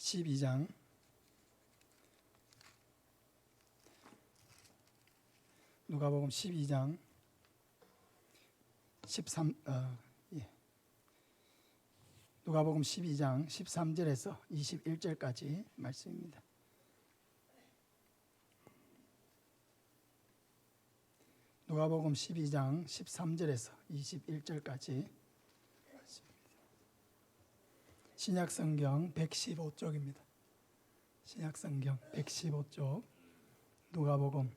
12장 누가복음 12장 13 누가복음 12장 13절에서 21절까지 말씀입니다. 누가복음 12장 13절에서 21절까지 말씀입니다. 신약성경 115쪽입니다. 신약성경 115쪽 누가복음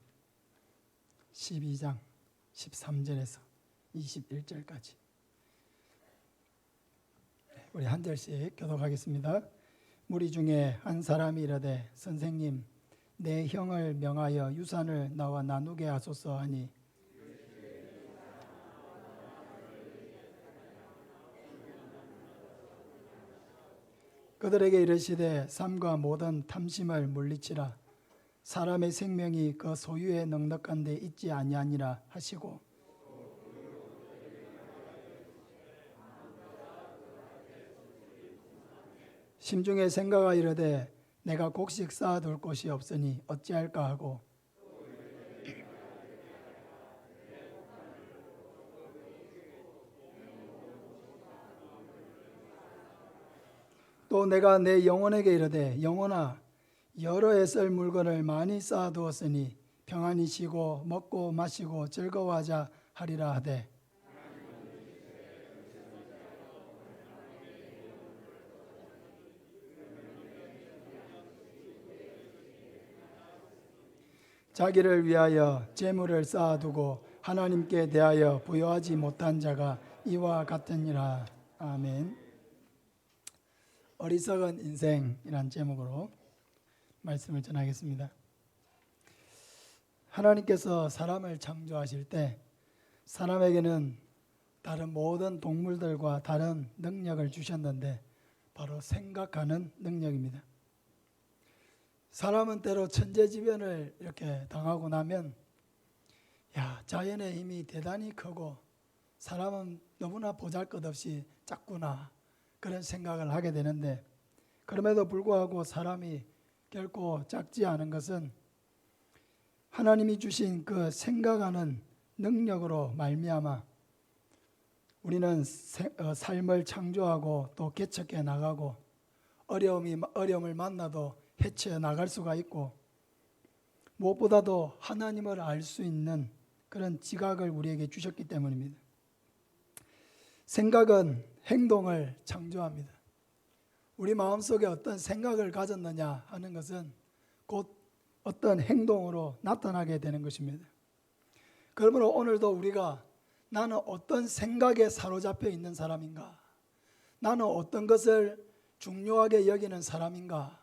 12장 13절에서 21절까지 우리 한 절씩 교독하겠습니다. 무리 중에 한 사람이 이르되 선생님 내 형을 명하여 유산을 나와 나누게 하소서 하니 그들에게 이르시되 삶과 모든 탐심을 물리치라 사람의 생명이 그 소유에 넉넉한 데 있지 아니하니라 하시고 심중에 생각하 이르되 내가 곡식 쌓아둘 곳이 없으니 어찌할까 하고 또 내가 내 영혼에게 이르되 영혼아 여러 해 쓸 물건을 많이 쌓아두었으니 평안히 쉬고 먹고 마시고 즐거워하자 하리라 하되 자기를 위하여 재물을 쌓아두고 하나님께 대하여 부여하지 못한 자가 이와 같으니라. 아멘. 어리석은 인생이란 제목으로 말씀을 전하겠습니다. 하나님께서 사람을 창조하실 때 사람에게는 다른 모든 동물들과 다른 능력을 주셨는데 바로 생각하는 능력입니다. 사람은 때로 천재지변을 이렇게 당하고 나면 자연의 힘이 대단히 크고 사람은 너무나 보잘것없이 작구나 그런 생각을 하게 되는데 그럼에도 불구하고 사람이 결코 작지 않은 것은 하나님이 주신 그 생각하는 능력으로 말미암아 우리는 삶을 창조하고 또 개척해 나가고 어려움을 만나도 헤쳐 나갈 수가 있고 무엇보다도 하나님을 알 수 있는 그런 지각을 우리에게 주셨기 때문입니다. 생각은 행동을 창조합니다. 우리 마음속에 어떤 생각을 가졌느냐 하는 것은 곧 어떤 행동으로 나타나게 되는 것입니다. 그러므로 오늘도 우리가 나는 어떤 생각에 사로잡혀 있는 사람인가? 나는 어떤 것을 중요하게 여기는 사람인가?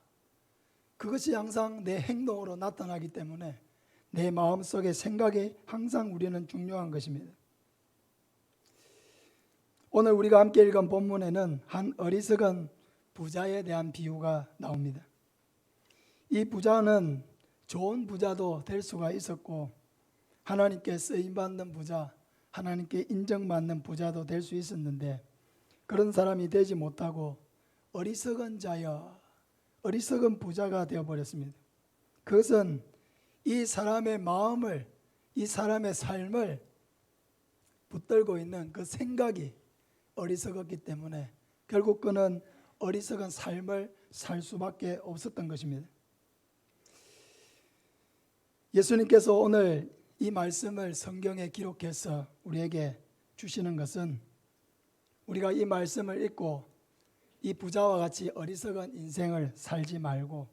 그것이 항상 내 행동으로 나타나기 때문에 내 마음속의 생각이 항상 우리는 중요한 것입니다. 오늘 우리가 함께 읽은 본문에는 한 어리석은 부자에 대한 비유가 나옵니다. 이 부자는 좋은 부자도 될 수가 있었고 하나님께 쓰임받는 부자, 하나님께 인정받는 부자도 될 수 있었는데 그런 사람이 되지 못하고 어리석은 자여 어리석은 부자가 되어버렸습니다. 그것은 이 사람의 마음을 이 사람의 삶을 붙들고 있는 그 생각이 어리석었기 때문에 결국 그는 어리석은 삶을 살 수밖에 없었던 것입니다. 예수님께서 오늘 이 말씀을 성경에 기록해서 우리에게 주시는 것은 우리가 이 말씀을 읽고 이 부자와 같이 어리석은 인생을 살지 말고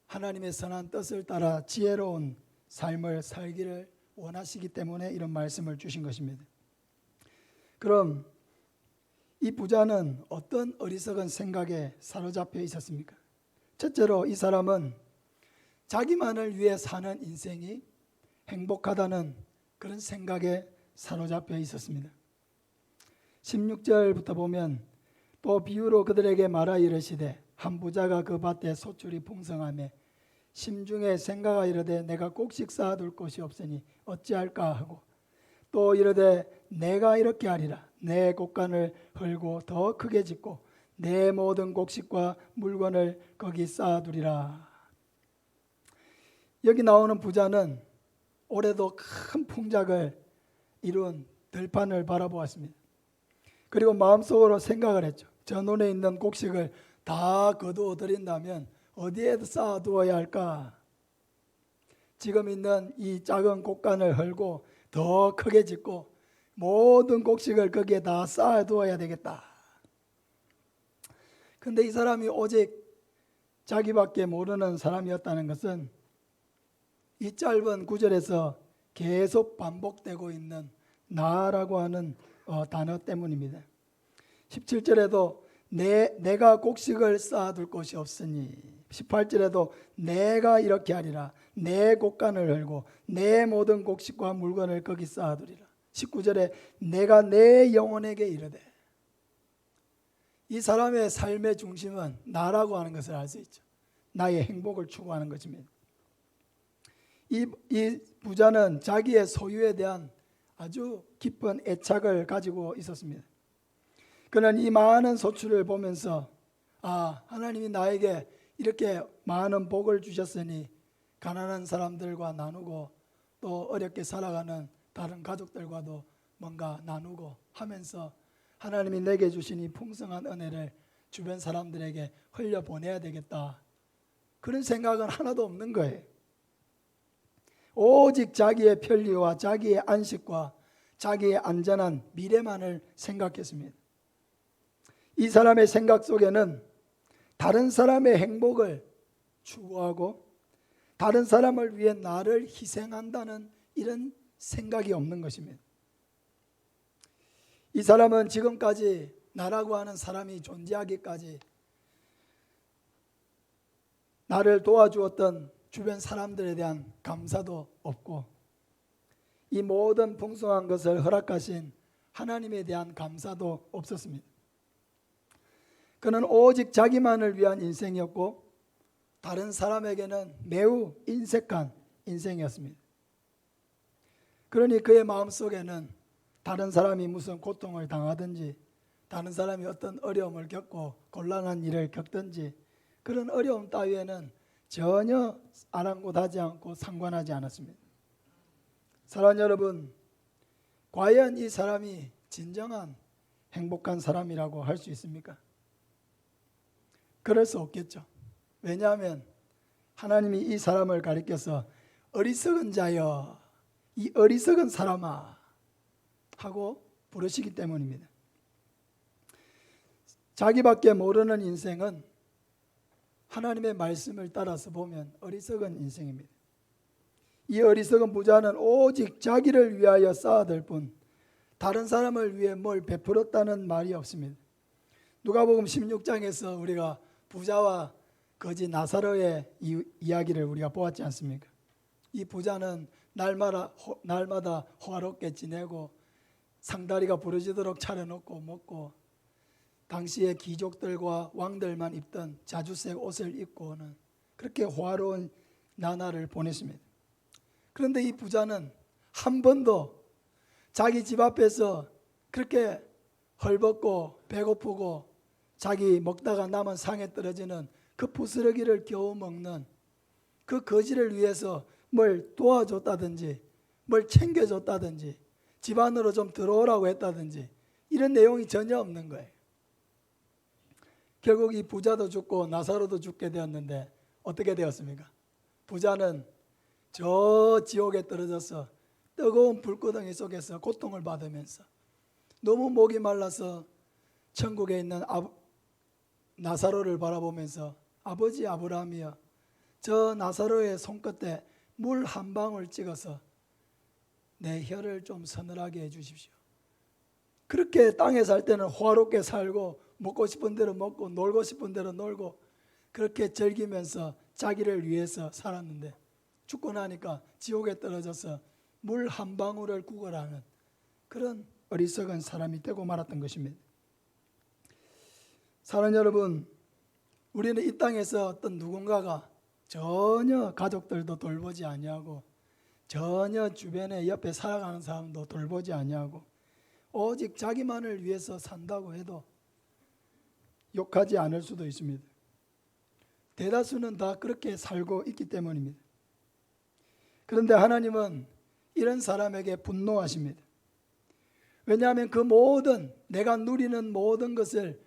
하나님의 선한 뜻을 따라 지혜로운 삶을 살기를 원하시기 때문에 이런 말씀을 주신 것입니다. 그럼 이 부자는 어떤 어리석은 생각에 사로잡혀 있었습니까? 첫째로 이 사람은 자기만을 위해 사는 인생이 행복하다는 그런 생각에 사로잡혀 있었습니다. 16절부터 보면 또 비유로 그들에게 말하 이르시되 한 부자가 그 밭에 소출이 풍성하며 심중에 생각하 이르되 내가 곡식 쌓아둘 곳이 없으니 어찌할까 하고 또 이르되 내가 이렇게 하리라 내 곡간을 헐고 더 크게 짓고 내 모든 곡식과 물건을 거기 쌓아두리라. 여기 나오는 부자는 올해도 큰 풍작을 이룬 들판을 바라보았습니다. 그리고 마음속으로 생각을 했죠. 저 눈에 있는 곡식을 다 거두어 드린다면 어디에 쌓아두어야 할까? 지금 있는 이 작은 곡간을 헐고 더 크게 짓고 모든 곡식을 거기에 다 쌓아두어야 되겠다. 근데 이 사람이 오직 자기밖에 모르는 사람이었다는 것은 이 짧은 구절에서 계속 반복되고 있는 나라고 하는 단어 때문입니다. 17절에도 내가 곡식을 쌓아둘 곳이 없으니, 18절에도 내가 이렇게 하리라. 내 곡간을 헐고 내 모든 곡식과 물건을 거기 쌓아두리라. 19절에 내가 내 영혼에게 이르되. 이 사람의 삶의 중심은 나라고 하는 것을 알 수 있죠. 나의 행복을 추구하는 것입니다. 이 부자는 자기의 소유에 대한 아주 깊은 애착을 가지고 있었습니다. 그는 이 많은 소출을 보면서 하나님이 나에게 이렇게 많은 복을 주셨으니 가난한 사람들과 나누고 또 어렵게 살아가는 다른 가족들과도 뭔가 나누고 하면서 하나님이 내게 주신 이 풍성한 은혜를 주변 사람들에게 흘려보내야 되겠다. 그런 생각은 하나도 없는 거예요. 오직 자기의 편리와 자기의 안식과 자기의 안전한 미래만을 생각했습니다. 이 사람의 생각 속에는 다른 사람의 행복을 추구하고 다른 사람을 위해 나를 희생한다는 이런 생각이 없는 것입니다. 이 사람은 지금까지 나라고 하는 사람이 존재하기까지 나를 도와주었던 주변 사람들에 대한 감사도 없고 이 모든 풍성한 것을 허락하신 하나님에 대한 감사도 없었습니다. 그는 오직 자기만을 위한 인생이었고 다른 사람에게는 매우 인색한 인생이었습니다. 그러니 그의 마음속에는 다른 사람이 무슨 고통을 당하든지 다른 사람이 어떤 어려움을 겪고 곤란한 일을 겪든지 그런 어려움 따위에는 전혀 아랑곳하지 않고 상관하지 않았습니다. 사랑하는 여러분, 과연 이 사람이 진정한 행복한 사람이라고 할 수 있습니까? 그럴 수 없겠죠. 왜냐하면 하나님이 이 사람을 가리켜서 어리석은 자여, 이 어리석은 사람아 하고 부르시기 때문입니다. 자기밖에 모르는 인생은 하나님의 말씀을 따라서 보면 어리석은 인생입니다. 이 어리석은 부자는 오직 자기를 위하여 쌓아둘 뿐 다른 사람을 위해 뭘 베풀었다는 말이 없습니다. 누가복음 16장에서 우리가 부자와 거지 나사로의 이야기를 우리가 보았지 않습니까? 이 부자는 날마다 호화롭게 지내고 상다리가 부러지도록 차려놓고 먹고 당시의 귀족들과 왕들만 입던 자주색 옷을 입고는 그렇게 호화로운 나날을 보냈습니다. 그런데 이 부자는 한 번도 자기 집 앞에서 그렇게 헐벗고 배고프고 자기 먹다가 남은 상에 떨어지는 그 부스러기를 겨우 먹는 그 거지를 위해서 뭘 도와줬다든지 뭘 챙겨줬다든지 집 안으로 좀 들어오라고 했다든지 이런 내용이 전혀 없는 거예요. 결국 이 부자도 죽고 나사로도 죽게 되었는데 어떻게 되었습니까? 부자는 저 지옥에 떨어져서 뜨거운 불구덩이 속에서 고통을 받으면서 너무 목이 말라서 천국에 있는 나사로를 바라보면서 아버지 아브라함이여, 저 나사로의 손끝에 물 한 방울 찍어서 내 혀를 좀 서늘하게 해주십시오. 그렇게 땅에 살 때는 호화롭게 살고 먹고 싶은 대로 먹고 놀고 싶은 대로 놀고 그렇게 즐기면서 자기를 위해서 살았는데 죽고 나니까 지옥에 떨어져서 물 한 방울을 구걸하는 그런 어리석은 사람이 되고 말았던 것입니다. 사랑하는 여러분, 우리는 이 땅에서 어떤 누군가가 전혀 가족들도 돌보지 아니하고 전혀 주변에 옆에 살아가는 사람도 돌보지 아니하고 오직 자기만을 위해서 산다고 해도 욕하지 않을 수도 있습니다. 대다수는 다 그렇게 살고 있기 때문입니다. 그런데 하나님은 이런 사람에게 분노하십니다. 왜냐하면 그 모든 내가 누리는 모든 것을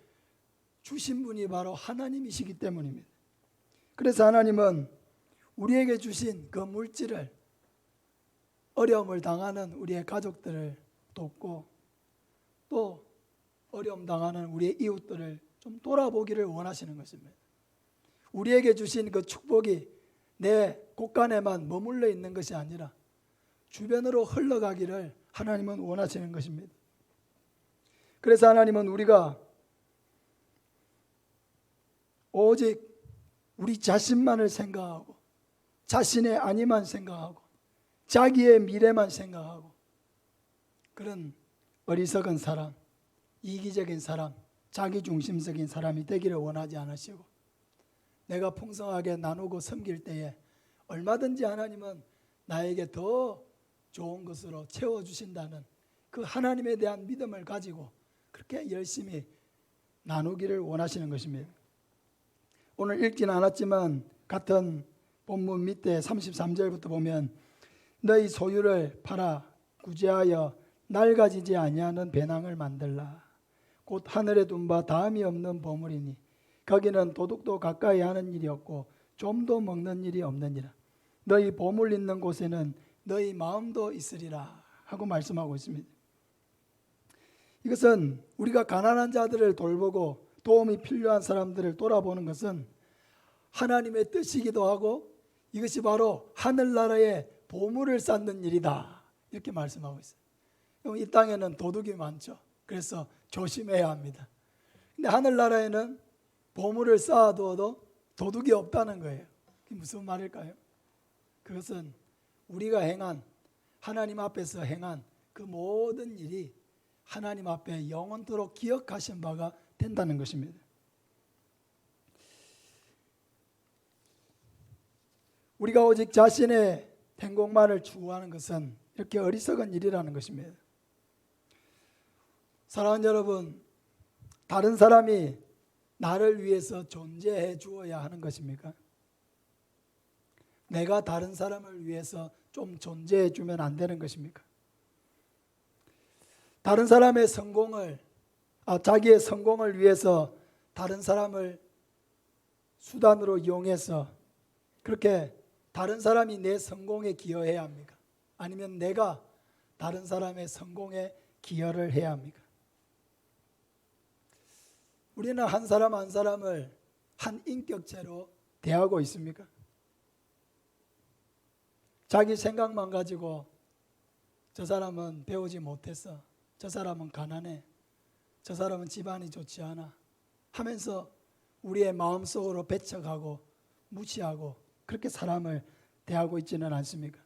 주신 분이 바로 하나님이시기 때문입니다. 그래서 하나님은 우리에게 주신 그 물질을 어려움을 당하는 우리의 가족들을 돕고 또 어려움 당하는 우리의 이웃들을 좀 돌아보기를 원하시는 것입니다. 우리에게 주신 그 축복이 내 곳간에만 머물러 있는 것이 아니라 주변으로 흘러가기를 하나님은 원하시는 것입니다. 그래서 하나님은 우리가 오직 우리 자신만을 생각하고 자신의 안위만 생각하고 자기의 미래만 생각하고 그런 어리석은 사람, 이기적인 사람, 자기중심적인 사람이 되기를 원하지 않으시고 내가 풍성하게 나누고 섬길 때에 얼마든지 하나님은 나에게 더 좋은 것으로 채워주신다는 그 하나님에 대한 믿음을 가지고 그렇게 열심히 나누기를 원하시는 것입니다. 오늘 읽지는 않았지만 같은 본문 밑에 33절부터 보면 너희 소유를 팔아 구제하여 낡아지지 아니하는 배낭을 만들라. 곧 하늘에 둔 바 다음이 없는 보물이니 거기는 도둑도 가까이 하는 일이 없고 좀도 먹는 일이 없느니라. 너희 보물 있는 곳에는 너희 마음도 있으리라 하고 말씀하고 있습니다. 이것은 우리가 가난한 자들을 돌보고 도움이 필요한 사람들을 돌아보는 것은 하나님의 뜻이기도 하고 이것이 바로 하늘나라의 보물을 쌓는 일이다 이렇게 말씀하고 있어요. 이 땅에는 도둑이 많죠. 그래서 조심해야 합니다. 근데 하늘나라에는 보물을 쌓아두어도 도둑이 없다는 거예요. 그게 무슨 말일까요? 그것은 우리가 행한 하나님 앞에서 행한 그 모든 일이 하나님 앞에 영원토록 기억하신 바가 된다는 것입니다. 우리가 오직 자신의 행복만을 추구하는 것은 이렇게 어리석은 일이라는 것입니다. 사랑하는 여러분, 다른 사람이 나를 위해서 존재해 주어야 하는 것입니까? 내가 다른 사람을 위해서 좀 존재해 주면 안 되는 것입니까? 다른 사람의 자기의 성공을 위해서 다른 사람을 수단으로 이용해서 그렇게 다른 사람이 내 성공에 기여해야 합니까? 아니면 내가 다른 사람의 성공에 기여를 해야 합니까? 우리는 한 사람 한 사람을 한 인격체로 대하고 있습니까? 자기 생각만 가지고 저 사람은 배우지 못했어, 저 사람은 가난해, 저 사람은 집안이 좋지 않아 하면서 우리의 마음속으로 배척하고 무시하고 그렇게 사람을 대하고 있지는 않습니까?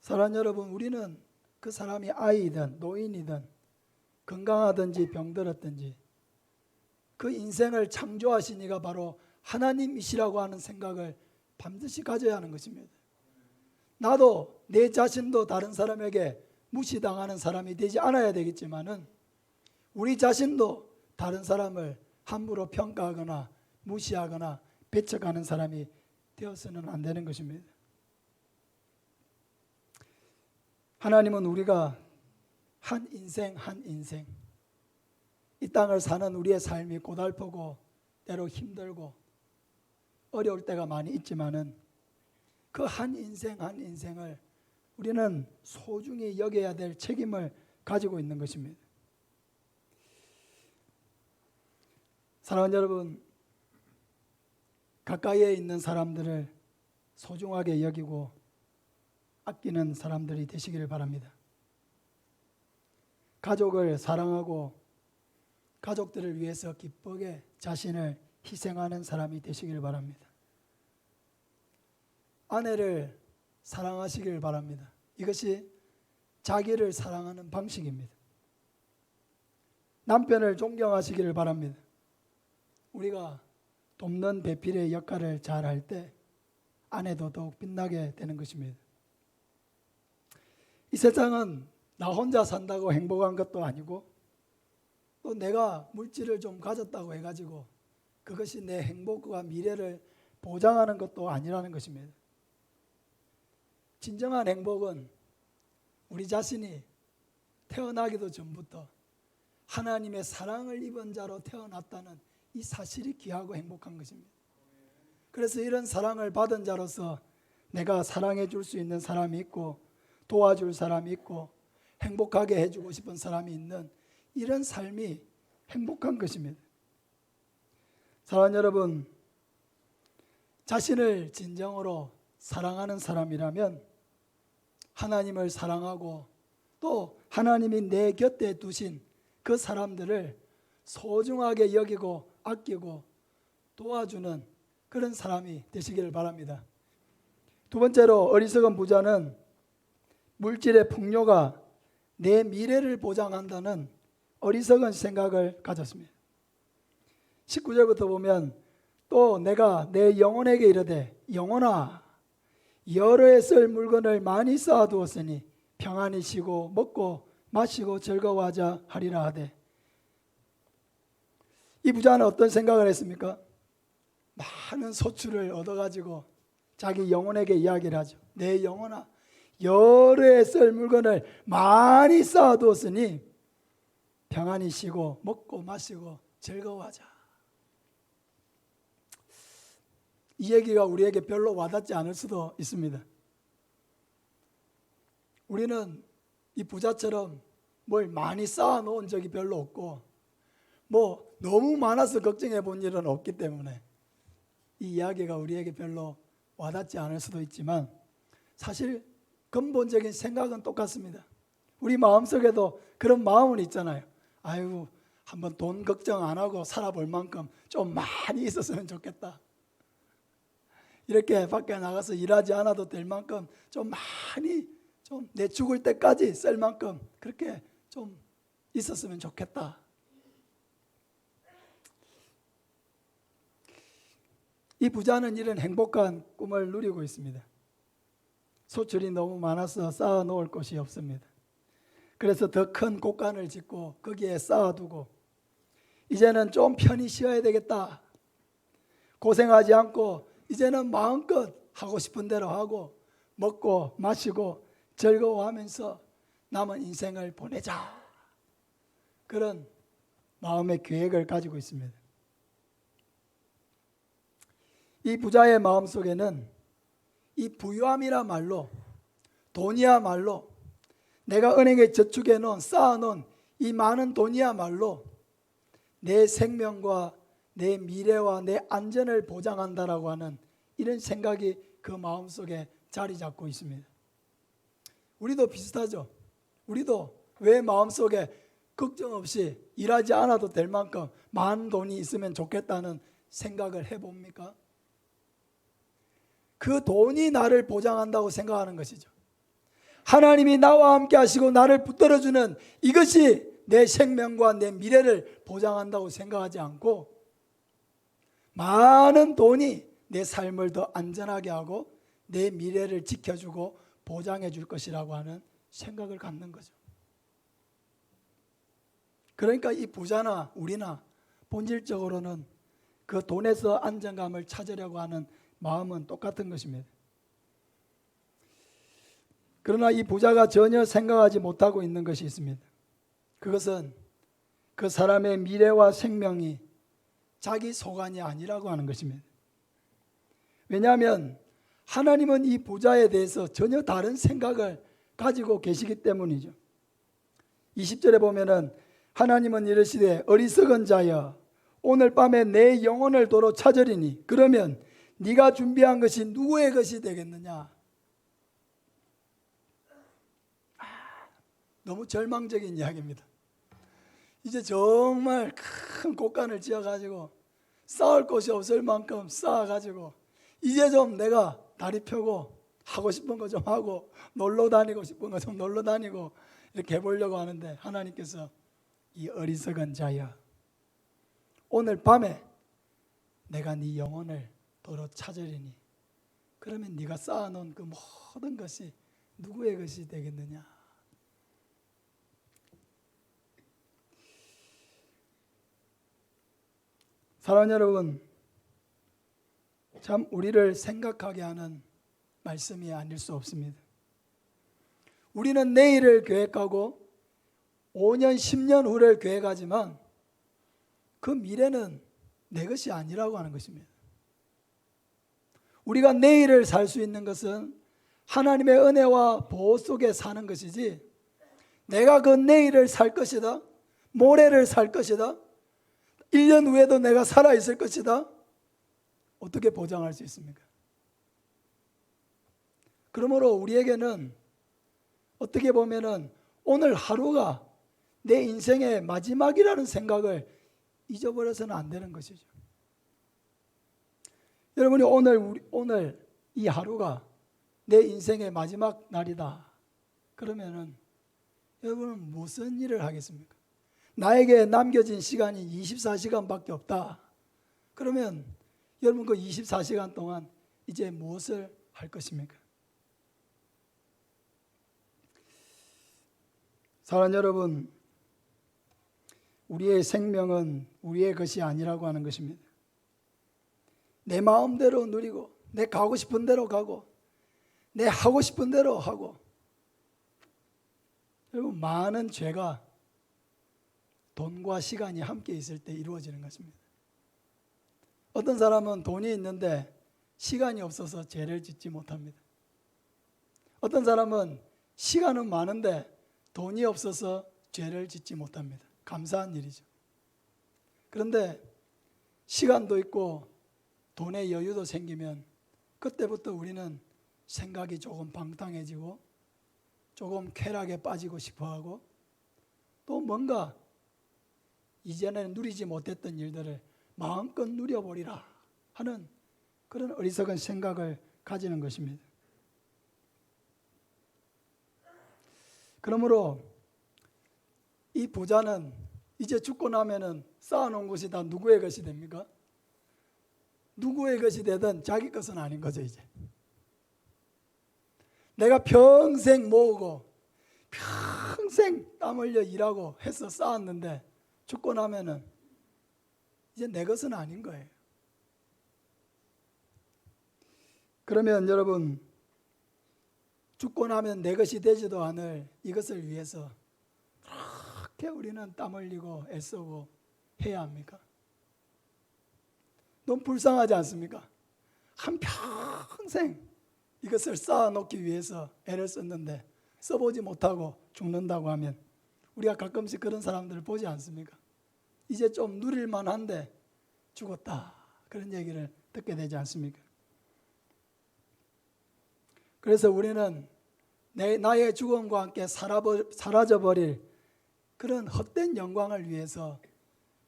사랑하는 여러분, 우리는 그 사람이 아이든 노인이든 건강하든지 병들었든지 그 인생을 창조하신 이가 바로 하나님이시라고 하는 생각을 반드시 가져야 하는 것입니다. 나도 내 자신도 다른 사람에게 무시당하는 사람이 되지 않아야 되겠지만은 우리 자신도 다른 사람을 함부로 평가하거나 무시하거나 배척하는 사람이 되어서는 안 되는 것입니다. 하나님은 우리가 한 인생 한 인생 이 땅을 사는 우리의 삶이 고달프고 때로 힘들고 어려울 때가 많이 있지만은 그 한 인생 한 인생을 우리는 소중히 여겨야 될 책임을 가지고 있는 것입니다. 사랑하는 여러분, 가까이에 있는 사람들을 소중하게 여기고 아끼는 사람들이 되시기를 바랍니다. 가족을 사랑하고 가족들을 위해서 기쁘게 자신을 희생하는 사람이 되시기를 바랍니다. 아내를 사랑하시기를 바랍니다. 이것이 자기를 사랑하는 방식입니다. 남편을 존경하시기를 바랍니다. 우리가 돕는 배필의 역할을 잘 할 때 아내도 더욱 빛나게 되는 것입니다. 이 세상은 나 혼자 산다고 행복한 것도 아니고 또 내가 물질을 좀 가졌다고 해가지고 그것이 내 행복과 미래를 보장하는 것도 아니라는 것입니다. 진정한 행복은 우리 자신이 태어나기도 전부터 하나님의 사랑을 입은 자로 태어났다는 이 사실이 귀하고 행복한 것입니다. 그래서 이런 사랑을 받은 자로서 내가 사랑해 줄 수 있는 사람이 있고 도와줄 사람이 있고 행복하게 해주고 싶은 사람이 있는 이런 삶이 행복한 것입니다. 사랑하는 여러분, 자신을 진정으로 사랑하는 사람이라면 하나님을 사랑하고 또 하나님이 내 곁에 두신 그 사람들을 소중하게 여기고 아끼고 도와주는 그런 사람이 되시기를 바랍니다. 두 번째로 어리석은 부자는 물질의 풍요가 내 미래를 보장한다는 어리석은 생각을 가졌습니다. 19절부터 보면 또 내가 내 영혼에게 이르되 영혼아 여러 해 쓸 물건을 많이 쌓아두었으니 평안히 쉬고 먹고 마시고 즐거워하자 하리라 하되, 이 부자는 어떤 생각을 했습니까? 많은 소출을 얻어가지고 자기 영혼에게 이야기를 하죠. 내 영혼아 여러 해 쓸 물건을 많이 쌓아두었으니 평안히 쉬고 먹고 마시고 즐거워하자. 이 얘기가 우리에게 별로 와닿지 않을 수도 있습니다. 우리는 이 부자처럼 뭘 많이 쌓아놓은 적이 별로 없고 뭐 너무 많아서 걱정해 본 일은 없기 때문에 이 이야기가 우리에게 별로 와닿지 않을 수도 있지만 사실 근본적인 생각은 똑같습니다. 우리 마음속에도 그런 마음은 있잖아요. 아유, 한번 돈 걱정 안 하고 살아볼 만큼 좀 많이 있었으면 좋겠다. 이렇게 밖에 나가서 일하지 않아도 될 만큼 좀 많이 좀 내 죽을 때까지 쓸 만큼 그렇게 좀 있었으면 좋겠다. 이 부자는 이런 행복한 꿈을 누리고 있습니다. 소출이 너무 많아서 쌓아 놓을 곳이 없습니다. 그래서 더 큰 곳간을 짓고 거기에 쌓아두고 이제는 좀 편히 쉬어야 되겠다. 고생하지 않고 이제는 마음껏 하고 싶은 대로 하고 먹고 마시고 즐거워하면서 남은 인생을 보내자. 그런 마음의 계획을 가지고 있습니다. 이 부자의 마음속에는 이 부유함이라 말로 돈이야말로 내가 은행에 저축해 놓은 쌓아놓은 이 많은 돈이야말로 내 생명과 내 미래와 내 안전을 보장한다라고 하는 이런 생각이 그 마음속에 자리 잡고 있습니다. 우리도 비슷하죠. 우리도 왜 마음속에 걱정 없이 일하지 않아도 될 만큼 많은 돈이 있으면 좋겠다는 생각을 해봅니까? 그 돈이 나를 보장한다고 생각하는 것이죠. 하나님이 나와 함께 하시고 나를 붙들어주는 이것이 내 생명과 내 미래를 보장한다고 생각하지 않고 많은 돈이 내 삶을 더 안전하게 하고 내 미래를 지켜주고 보장해 줄 것이라고 하는 생각을 갖는 거죠. 그러니까 이 부자나 우리나 본질적으로는 그 돈에서 안정감을 찾으려고 하는 마음은 똑같은 것입니다. 그러나 이 부자가 전혀 생각하지 못하고 있는 것이 있습니다. 그것은 그 사람의 미래와 생명이 자기 소관이 아니라고 하는 것입니다. 왜냐하면 하나님은 이 부자에 대해서 전혀 다른 생각을 가지고 계시기 때문이죠. 20절에 보면은 하나님은 이르시되 어리석은 자여 오늘 밤에 내 영혼을 도로 찾으리니 그러면 네가 준비한 것이 누구의 것이 되겠느냐. 너무 절망적인 이야기입니다. 이제 정말 큰 곳간을 지어가지고 쌓을 곳이 없을 만큼 쌓아가지고 이제 좀 내가 다리 펴고 하고 싶은 거 좀 하고 놀러 다니고 싶은 거 좀 놀러 다니고 이렇게 해보려고 하는데 하나님께서 이 어리석은 자야 오늘 밤에 내가 네 영혼을 도로 찾으리니 그러면 네가 쌓아놓은 그 모든 것이 누구의 것이 되겠느냐. 사랑하는 여러분, 참 우리를 생각하게 하는 말씀이 아닐 수 없습니다. 우리는 내일을 계획하고 5년, 10년 후를 계획하지만 그 미래는 내 것이 아니라고 하는 것입니다. 우리가 내일을 살 수 있는 것은 하나님의 은혜와 보호 속에 사는 것이지, 내가 그 내일을 살 것이다, 모레를 살 것이다, 1년 후에도 내가 살아있을 것이다, 어떻게 보장할 수 있습니까? 그러므로 우리에게는 어떻게 보면은 오늘 하루가 내 인생의 마지막이라는 생각을 잊어버려서는 안 되는 것이죠. 여러분이 오늘 이 하루가 내 인생의 마지막 날이다 그러면은 여러분은 무슨 일을 하겠습니까? 나에게 남겨진 시간이 24시간밖에 없다 그러면 여러분 그 24시간 동안 이제 무엇을 할 것입니까? 사랑하는 여러분, 우리의 생명은 우리의 것이 아니라고 하는 것입니다. 내 마음대로 누리고 내 가고 싶은 대로 가고 내 하고 싶은 대로 하고, 여러분 많은 죄가 돈과 시간이 함께 있을 때 이루어지는 것입니다. 어떤 사람은 돈이 있는데 시간이 없어서 죄를 짓지 못합니다. 어떤 사람은 시간은 많은데 돈이 없어서 죄를 짓지 못합니다. 감사한 일이죠. 그런데 시간도 있고 돈의 여유도 생기면 그때부터 우리는 생각이 조금 방탕해지고 조금 쾌락에 빠지고 싶어하고 또 뭔가 이전에는 누리지 못했던 일들을 마음껏 누려보리라 하는 그런 어리석은 생각을 가지는 것입니다. 그러므로 이 부자는 이제 죽고 나면은 쌓아놓은 것이 다 누구의 것이 됩니까? 누구의 것이 되든 자기 것은 아닌 거죠. 이제 내가 평생 모으고 평생 땀 흘려 일하고 해서 쌓았는데 죽고 나면은 이제 내 것은 아닌 거예요. 그러면 여러분, 죽고 나면 내 것이 되지도 않을 이것을 위해서 그렇게 우리는 땀 흘리고 애쓰고 해야 합니까? 너무 불쌍하지 않습니까? 한평생 이것을 쌓아놓기 위해서 애를 썼는데 써보지 못하고 죽는다고 하면 우리가 가끔씩 그런 사람들을 보지 않습니까? 이제 좀 누릴 만한데 죽었다 그런 얘기를 듣게 되지 않습니까? 그래서 우리는 나의 죽음과 함께 사라져버릴 그런 헛된 영광을 위해서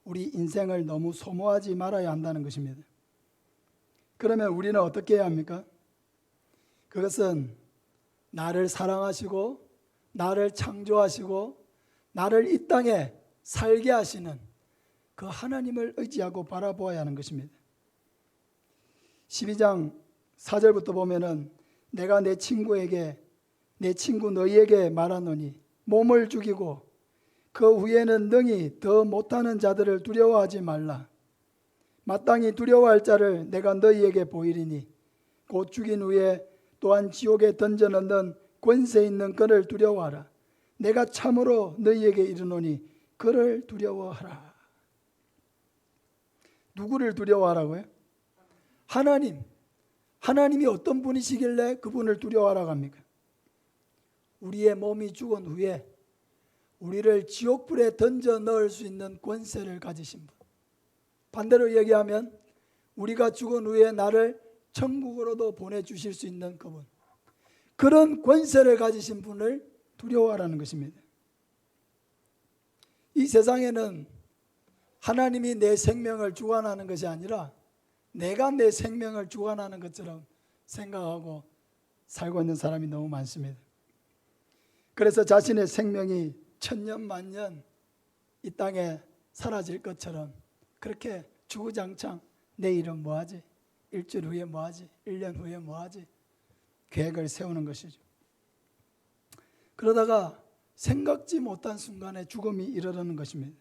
우리 인생을 너무 소모하지 말아야 한다는 것입니다. 그러면 우리는 어떻게 해야 합니까? 그것은 나를 사랑하시고 나를 창조하시고 나를 이 땅에 살게 하시는 그 하나님을 의지하고 바라보아야 하는 것입니다. 12장 4절부터 보면은 내가 내 친구 너희에게 말하노니 몸을 죽이고 그 후에는 능히 더 못하는 자들을 두려워하지 말라. 마땅히 두려워할 자를 내가 너희에게 보이리니 곧 죽인 후에 또한 지옥에 던져넣는 권세 있는 그를 두려워하라. 내가 참으로 너희에게 이르노니 그를 두려워하라. 누구를 두려워하라고요? 하나님이 어떤 분이시길래 그분을 두려워하라고 합니까? 우리의 몸이 죽은 후에 우리를 지옥불에 던져 넣을 수 있는 권세를 가지신 분. 반대로 얘기하면 우리가 죽은 후에 나를 천국으로도 보내주실 수 있는 그분. 그런 권세를 가지신 분을 두려워하라는 것입니다. 이 세상에는 하나님이 내 생명을 주관하는 것이 아니라 내가 내 생명을 주관하는 것처럼 생각하고 살고 있는 사람이 너무 많습니다. 그래서 자신의 생명이 천년 만년 이 땅에 사라질 것처럼 그렇게 주구장창 내일은 뭐하지? 일주일 후에 뭐하지? 1년 후에 뭐하지? 계획을 세우는 것이죠. 그러다가 생각지 못한 순간에 죽음이 이르는 것입니다.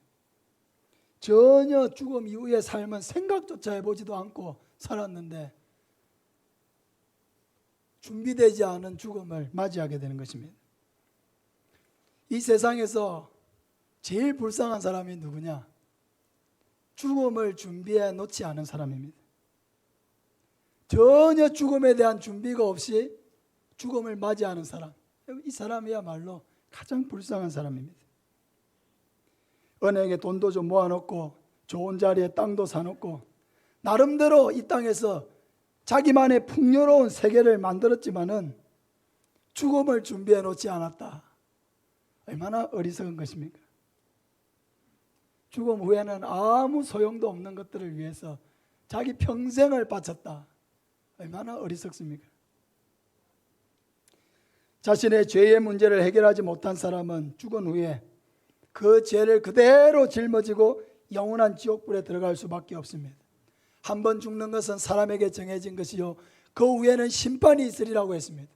전혀 죽음 이후의 삶은 생각조차 해보지도 않고 살았는데 준비되지 않은 죽음을 맞이하게 되는 것입니다. 이 세상에서 제일 불쌍한 사람이 누구냐? 죽음을 준비해 놓지 않은 사람입니다. 전혀 죽음에 대한 준비가 없이 죽음을 맞이하는 사람, 이 사람이야말로 가장 불쌍한 사람입니다. 은행에 돈도 좀 모아놓고 좋은 자리에 땅도 사놓고 나름대로 이 땅에서 자기만의 풍요로운 세계를 만들었지만은 죽음을 준비해 놓지 않았다. 얼마나 어리석은 것입니까? 죽음 후에는 아무 소용도 없는 것들을 위해서 자기 평생을 바쳤다. 얼마나 어리석습니까? 자신의 죄의 문제를 해결하지 못한 사람은 죽은 후에 그 죄를 그대로 짊어지고 영원한 지옥불에 들어갈 수밖에 없습니다. 한 번 죽는 것은 사람에게 정해진 것이요 그 후에는 심판이 있으리라고 했습니다.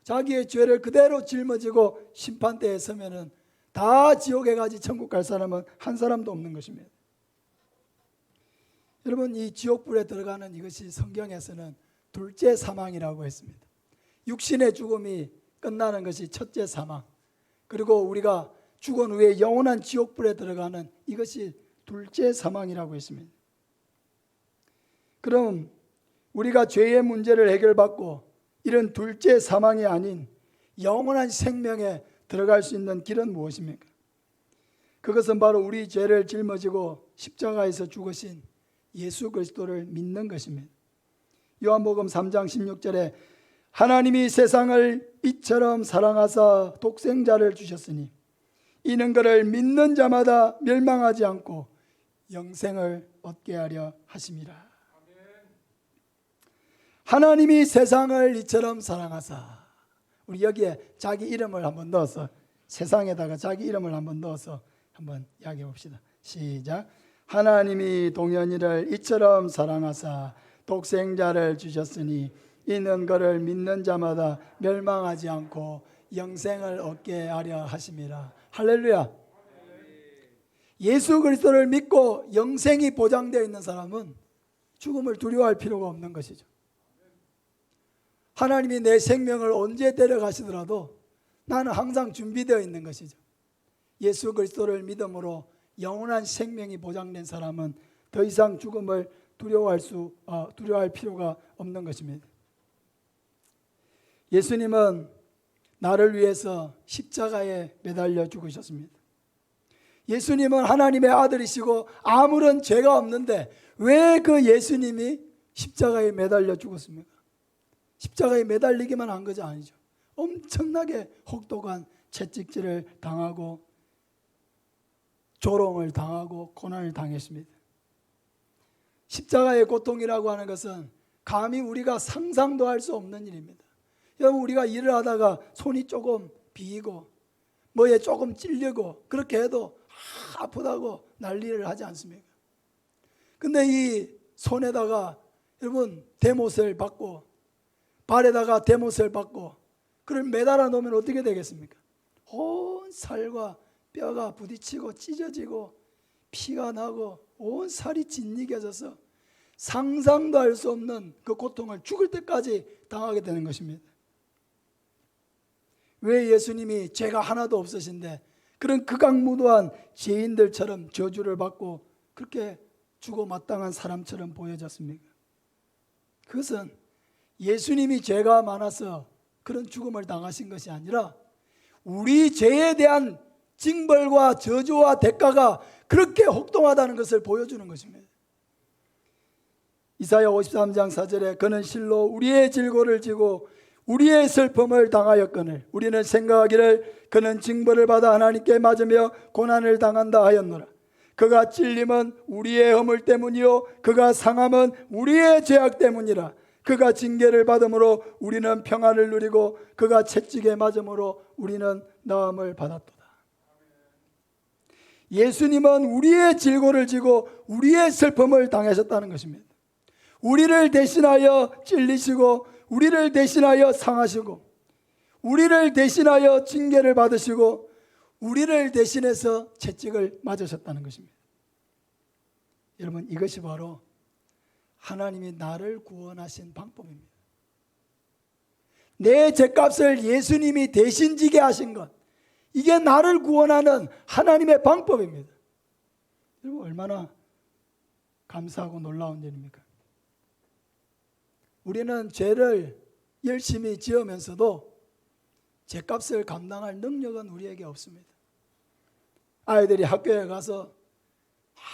자기의 죄를 그대로 짊어지고 심판대에 서면은 다 지옥에 가지 천국 갈 사람은 한 사람도 없는 것입니다. 여러분, 이 지옥불에 들어가는 이것이 성경에서는 둘째 사망이라고 했습니다. 육신의 죽음이 끝나는 것이 첫째 사망, 그리고 우리가 죽은 후에 영원한 지옥불에 들어가는 이것이 둘째 사망이라고 했습니다. 그럼 우리가 죄의 문제를 해결받고 이런 둘째 사망이 아닌 영원한 생명에 들어갈 수 있는 길은 무엇입니까? 그것은 바로 우리 죄를 짊어지고 십자가에서 죽으신 예수 그리스도를 믿는 것입니다. 요한복음 3장 16절에 하나님이 세상을 이처럼 사랑하사 독생자를 주셨으니 이는 그를 믿는 자마다 멸망하지 않고 영생을 얻게 하려 하심이라. 하나님이 세상을 이처럼 사랑하사, 우리 여기에 자기 이름을 한번 넣어서 세상에다가 자기 이름을 한번 넣어서 한번 이야기해 봅시다. 시작. 하나님이 동현이를 이처럼 사랑하사 독생자를 주셨으니 이는 그를 믿는 자마다 멸망하지 않고 영생을 얻게 하려 하심이라. 할렐루야. 예수 그리스도를 믿고 영생이 보장되어 있는 사람은 죽음을 두려워할 필요가 없는 것이죠. 하나님이 내 생명을 언제 데려가시더라도 나는 항상 준비되어 있는 것이죠. 예수 그리스도를 믿음으로 영원한 생명이 보장된 사람은 더 이상 죽음을 두려워할 필요가 없는 것입니다. 예수님은 나를 위해서 십자가에 매달려 죽으셨습니다. 예수님은 하나님의 아들이시고 아무런 죄가 없는데 왜 그 예수님이 십자가에 매달려 죽었습니까? 십자가에 매달리기만 한 것이 아니죠. 엄청나게 혹독한 채찍질을 당하고 조롱을 당하고 고난을 당했습니다. 십자가의 고통이라고 하는 것은 감히 우리가 상상도 할 수 없는 일입니다. 여러분, 우리가 일을 하다가 손이 조금 비이고 뭐에 조금 찔리고 그렇게 해도 아프다고 난리를 하지 않습니까? 근데 이 손에다가 여러분 대못을 받고 발에다가 대못을 받고 그걸 매달아 놓으면 어떻게 되겠습니까? 온 살과 뼈가 부딪히고 찢어지고 피가 나고 온 살이 짓이겨져서 상상도 할 수 없는 그 고통을 죽을 때까지 당하게 되는 것입니다. 왜 예수님이 죄가 하나도 없으신데 그런 극악무도한 죄인들처럼 저주를 받고 그렇게 죽어 마땅한 사람처럼 보여졌습니까? 그것은 예수님이 죄가 많아서 그런 죽음을 당하신 것이 아니라 우리 죄에 대한 징벌과 저주와 대가가 그렇게 혹독하다는 것을 보여주는 것입니다. 이사야 53장 4절에 그는 실로 우리의 질고를 지고 우리의 슬픔을 당하였거늘 우리는 생각하기를 그는 징벌을 받아 하나님께 맞으며 고난을 당한다 하였노라. 그가 찔림은 우리의 허물 때문이요 그가 상함은 우리의 죄악 때문이라. 그가 징계를 받음으로 우리는 평안을 누리고 그가 채찍에 맞음으로 우리는 나음을 받았도다. 예수님은 우리의 질고를 지고 우리의 슬픔을 당하셨다는 것입니다. 우리를 대신하여 찔리시고 우리를 대신하여 상하시고 우리를 대신하여 징계를 받으시고 우리를 대신해서 채찍을 맞으셨다는 것입니다. 여러분, 이것이 바로 하나님이 나를 구원하신 방법입니다. 내 죗값을 예수님이 대신 지게 하신 것, 이게 나를 구원하는 하나님의 방법입니다. 여러분, 얼마나 감사하고 놀라운 일입니까? 우리는 죄를 열심히 지으면서도 죗값을 감당할 능력은 우리에게 없습니다. 아이들이 학교에 가서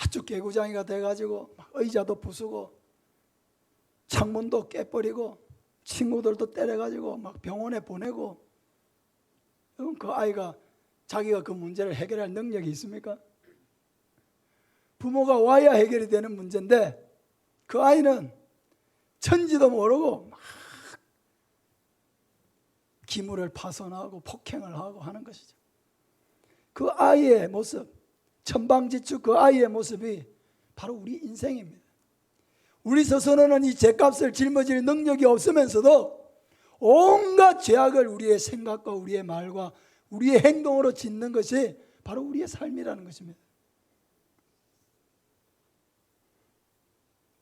아주 개구장이가 돼가지고 막 의자도 부수고 창문도 깨버리고 친구들도 때려가지고 막 병원에 보내고, 그럼 그 아이가 자기가 그 문제를 해결할 능력이 있습니까? 부모가 와야 해결이 되는 문제인데 그 아이는 천지도 모르고 막 기물을 파손하고 폭행을 하고 하는 것이죠. 그 아이의 모습, 천방지축 그 아이의 모습이 바로 우리 인생입니다. 우리 스스로는 이 죗값을 짊어질 능력이 없으면서도 온갖 죄악을 우리의 생각과 우리의 말과 우리의 행동으로 짓는 것이 바로 우리의 삶이라는 것입니다.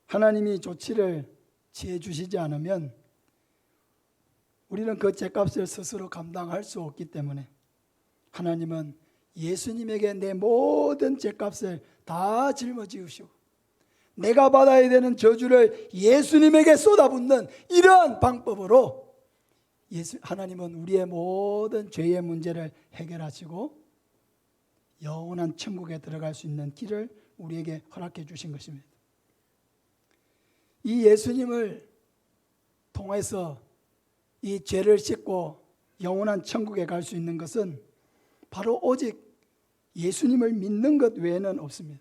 하나님이 조치를 취해 주시지 않으면 우리는 그 죗값을 스스로 감당할 수 없기 때문에 하나님은 예수님에게 내 모든 죗값을 다 짊어지우시고 내가 받아야 되는 저주를 예수님에게 쏟아붓는 이러한 방법으로 하나님은 우리의 모든 죄의 문제를 해결하시고 영원한 천국에 들어갈 수 있는 길을 우리에게 허락해 주신 것입니다. 이 예수님을 통해서 이 죄를 씻고 영원한 천국에 갈 수 있는 것은 바로 오직 예수님을 믿는 것 외에는 없습니다.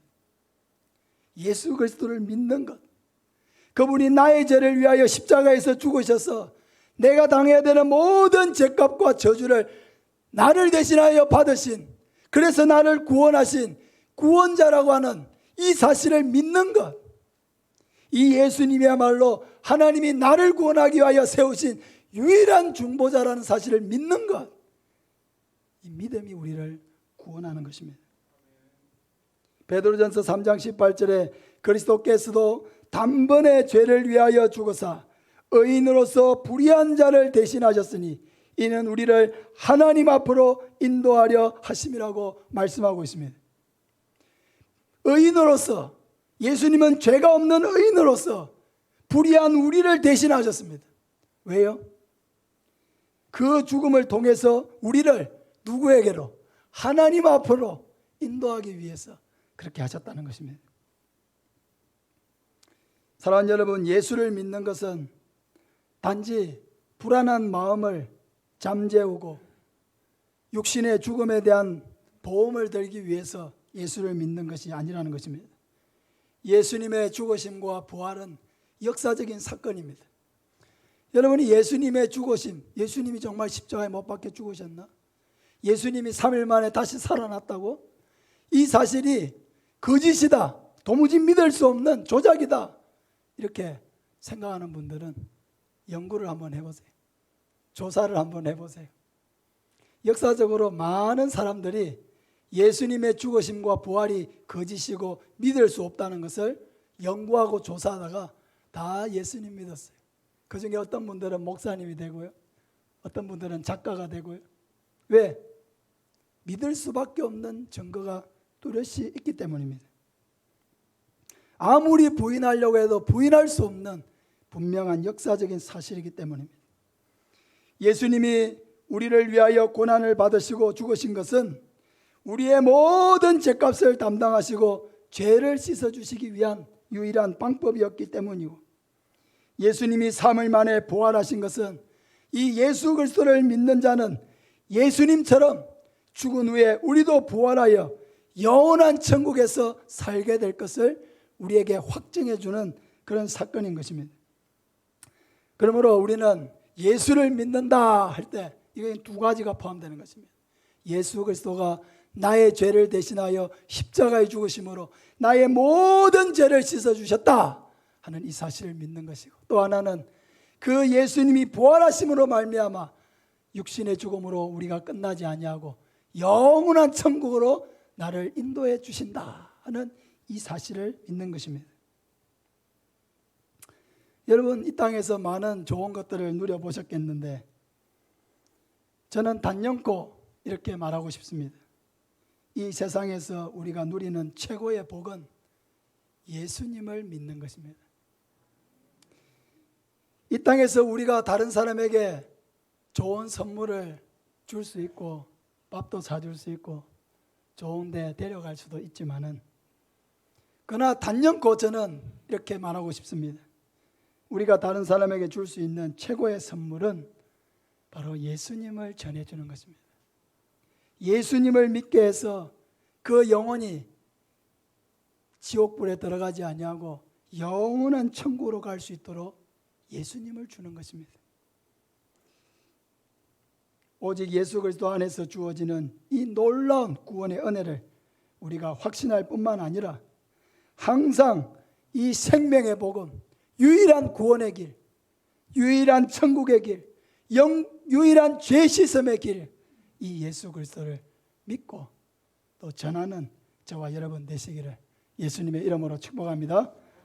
예수 그리스도를 믿는 것, 그분이 나의 죄를 위하여 십자가에서 죽으셔서 내가 당해야 되는 모든 죄값과 저주를 나를 대신하여 받으신, 그래서 나를 구원하신 구원자라고 하는 이 사실을 믿는 것, 이 예수님이야말로 하나님이 나를 구원하기 위하여 세우신 유일한 중보자라는 사실을 믿는 것, 이 믿음이 우리를 구원하는 것입니다. 베드로전서 3장 18절에 그리스도께서도 단번에 죄를 위하여 죽으사 의인으로서 불의한 자를 대신하셨으니 이는 우리를 하나님 앞으로 인도하려 하심이라고 말씀하고 있습니다. 의인으로서, 예수님은 죄가 없는 의인으로서 불의한 우리를 대신하셨습니다. 왜요? 그 죽음을 통해서 우리를 누구에게로? 하나님 앞으로 인도하기 위해서 그렇게 하셨다는 것입니다. 사랑하는 여러분, 예수를 믿는 것은 단지 불안한 마음을 잠재우고 육신의 죽음에 대한 보험을 들기 위해서 예수를 믿는 것이 아니라는 것입니다. 예수님의 죽으심과 부활은 역사적인 사건입니다. 여러분이 예수님의 죽으심, 예수님이 정말 십자가에 못 박혀 죽으셨나? 예수님이 3일 만에 다시 살아났다고? 이 사실이 거짓이다, 도무지 믿을 수 없는 조작이다, 이렇게 생각하는 분들은 연구를 한번 해보세요. 조사를 한번 해보세요. 역사적으로 많은 사람들이 예수님의 죽으심과 부활이 거짓이고 믿을 수 없다는 것을 연구하고 조사하다가 다 예수님 믿었어요. 그 중에 어떤 분들은 목사님이 되고요, 어떤 분들은 작가가 되고요. 왜? 믿을 수밖에 없는 증거가 뚜렷이 있기 때문입니다. 아무리 부인하려고 해도 부인할 수 없는 분명한 역사적인 사실이기 때문입니다. 예수님이 우리를 위하여 고난을 받으시고 죽으신 것은 우리의 모든 죄값을 담당하시고 죄를 씻어주시기 위한 유일한 방법이었기 때문이고, 예수님이 3일 만에 부활하신 것은 이 예수 그리스도를 믿는 자는 예수님처럼 죽은 후에 우리도 부활하여 영원한 천국에서 살게 될 것을 우리에게 확증해 주는 그런 사건인 것입니다. 그러므로 우리는 예수를 믿는다 할 때 이게 두 가지가 포함되는 것입니다. 예수 그리스도가 나의 죄를 대신하여 십자가에 죽으심으로 나의 모든 죄를 씻어주셨다 하는 이 사실을 믿는 것이고, 또 하나는 그 예수님이 부활하심으로 말미암아 육신의 죽음으로 우리가 끝나지 아니하고 영원한 천국으로 나를 인도해 주신다 하는 이 사실을 믿는 것입니다. 여러분, 이 땅에서 많은 좋은 것들을 누려보셨겠는데 저는 단연코 이렇게 말하고 싶습니다. 이 세상에서 우리가 누리는 최고의 복은 예수님을 믿는 것입니다. 이 땅에서 우리가 다른 사람에게 좋은 선물을 줄 수 있고 밥도 사줄 수 있고 좋은 데 데려갈 수도 있지만은 그러나 단연코 저는 이렇게 말하고 싶습니다. 우리가 다른 사람에게 줄 수 있는 최고의 선물은 바로 예수님을 전해주는 것입니다. 예수님을 믿게 해서 그 영혼이 지옥불에 들어가지 아니하고 영원한 천국으로 갈 수 있도록 예수님을 주는 것입니다. 오직 예수 그리스도 안에서 주어지는 이 놀라운 구원의 은혜를 우리가 확신할 뿐만 아니라 항상 이 생명의 복음, 유일한 구원의 길, 유일한 천국의 길, 유일한 죄 씻음의 길, 이 예수 그리스도를 믿고 또 전하는 저와 여러분 되시기를 예수님의 이름으로 축복합니다.